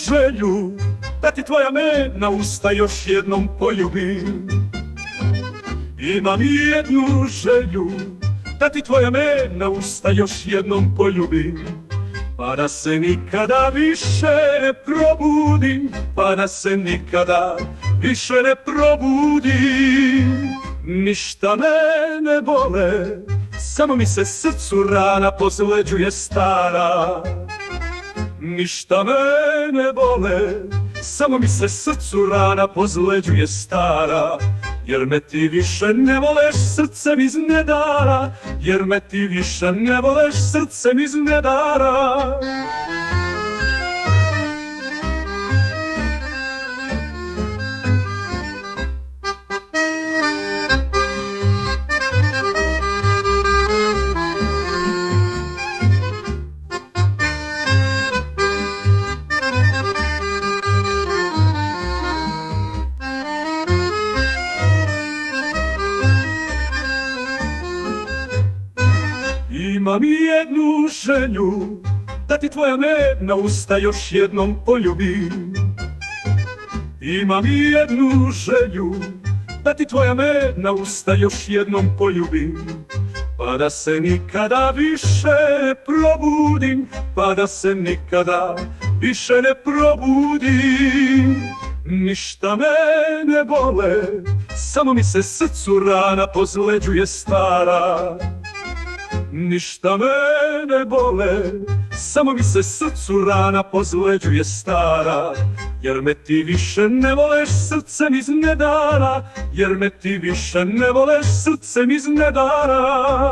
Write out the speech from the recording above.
želju, da ti tvoja mena usta još jednom poljubim. Imam jednu želju, da ti tvoja mena usta još jednom poljubim. Pa da se nikada više ne probudim, pa da se nikada više ne probudim. Ništa me ne bole, samo mi se srcu rana pozleđuje stara. Ništa me ne bole, samo mi se srcu rana pozleđuje stara. Jer me ti više ne voleš srcem iz nedara, jer me ti više ne voleš srcem iz nedara. Imam jednu želju, da ti tvoja mena usta još jednom poljubim. Imam jednu želju, da ti tvoja mena usta još jednom poljubim. Pa da se nikada više ne probudim, pa da se nikada više ne probudim. Ništa me ne bole, samo mi se srcu rana pozleđuje stara. Ništa me ne bole, samo mi se srcu rana pozleđuje stara. Jer me ti više ne voleš srcem iz nedara, jer me ti više ne voleš srcem iz nedara.